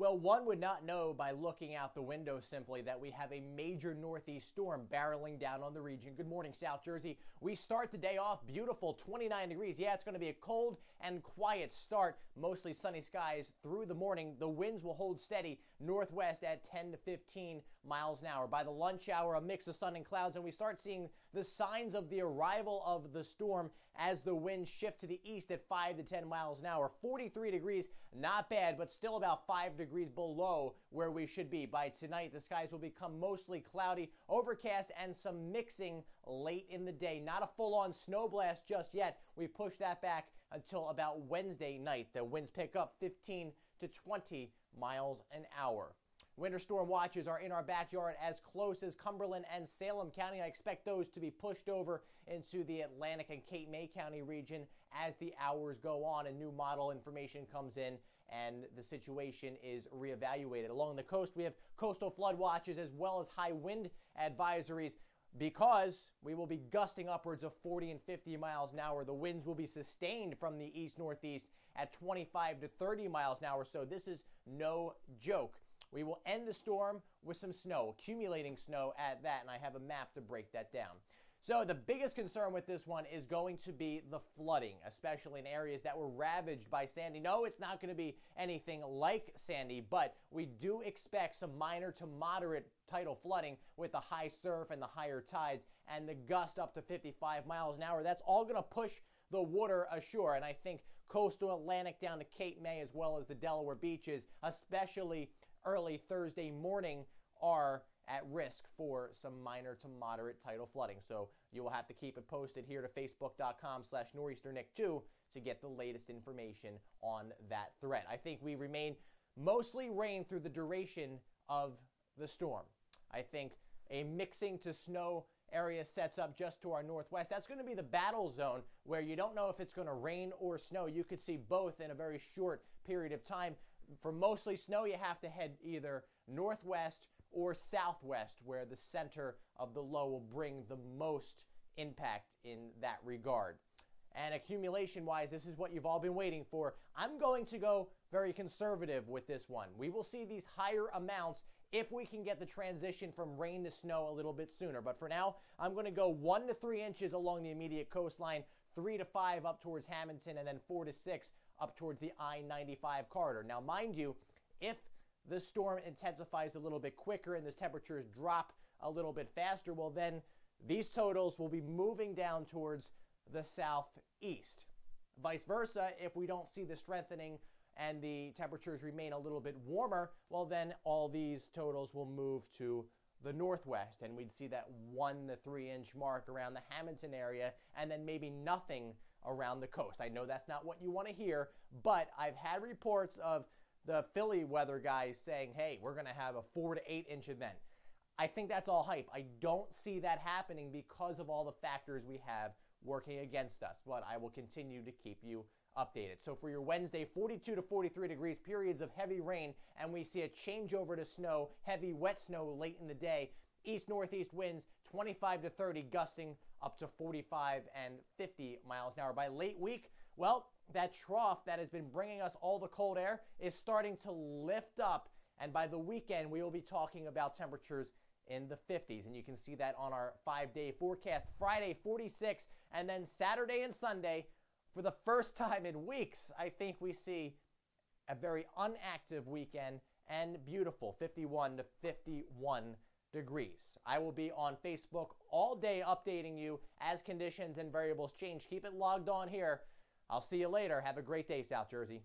Well, one would not know by looking out the window simply that we have a major northeast storm barreling down on the region. Good morning, South Jersey. We start the day off beautiful, 29 degrees. Yeah, it's going to be a cold and quiet start. Mostly sunny skies through the morning. The winds will hold steady northwest at 10 to 15 miles an hour. By the lunch hour, a mix of sun and clouds, and we start seeing the signs of the arrival of the storm as the winds shift to the east at 5 to 10 miles an hour. 43 degrees, not bad, but still about 5 degrees below where we should be. By tonight, the skies will become mostly cloudy, overcast, and some mixing late in the day. Not a full-on snow blast just yet. We push that back until about Wednesday night. The winds pick up 15 to 20 miles an hour. Winter storm watches are in our backyard as close as Cumberland and Salem County. I expect those to be pushed over into the Atlantic and Cape May County region as the hours go on and new model information comes in and the situation is reevaluated. Along the coast, we have coastal flood watches as well as high wind advisories because we will be gusting upwards of 40 and 50 miles an hour. The winds will be sustained from the east-northeast at 25 to 30 miles an hour, so this is no joke. We will end the storm with some snow, accumulating snow at that, and I have a map to break that down. So the biggest concern with this one is going to be the flooding, especially in areas that were ravaged by Sandy. No, it's not going to be anything like Sandy, but we do expect some minor to moderate tidal flooding with the high surf and the higher tides and the gust up to 55 miles an hour. That's all going to push the water ashore, and I think coastal Atlantic down to Cape May as well as the Delaware beaches, especially early Thursday morning, are at risk for some minor to moderate tidal flooding. So you will have to keep it posted here to facebook.com/NorEasterNick2 to get the latest information on that threat. I think we remain mostly rain through the duration of the storm. I think a mixing to snow area sets up just to our northwest. That's going to be the battle zone where you don't know if it's going to rain or snow. You could see both in a very short period of time. For mostly snow, you have to head either northwest or southwest, where the center of the low will bring the most impact in that regard. And accumulation-wise, this is what you've all been waiting for. I'm going to go very conservative with this one. We will see these higher amounts if we can get the transition from rain to snow a little bit sooner. But for now, I'm going to go 1 to 3 inches along the immediate coastline, 3 to 5 up towards Hamilton, and then 4 to 6 up towards the I-95 corridor. Now, mind you, if the storm intensifies a little bit quicker and the temperatures drop a little bit faster, well, then these totals will be moving down towards the southeast. Vice versa, if we don't see the strengthening and the temperatures remain a little bit warmer, well, then all these totals will move to the northwest, and we'd see that 1 to 3 inch mark around the Hamilton area, and then maybe nothing around the coast. I know that's not what you want to hear, but I've had reports of the Philly weather guys saying, hey, we're going to have a 4 to 8 inch event. I think that's all hype. I don't see that happening because of all the factors we have working against us, but I will continue to keep you updated. So for your Wednesday, 42 to 43 degrees, periods of heavy rain, and we see a changeover to snow, heavy wet snow late in the day. East-northeast winds 25 to 30, gusting up to 45 and 50 miles an hour. By late week, well, that trough that has been bringing us all the cold air is starting to lift up, and by the weekend, we will be talking about temperatures in the 50s, and you can see that on our 5-day forecast. Friday, 46, and then Saturday and Sunday, for the first time in weeks, I think we see a very unactive weekend and beautiful 51 to 51 degrees. I will be on Facebook all day updating you as conditions and variables change. Keep it logged on here. I'll see you later. Have a great day, South Jersey.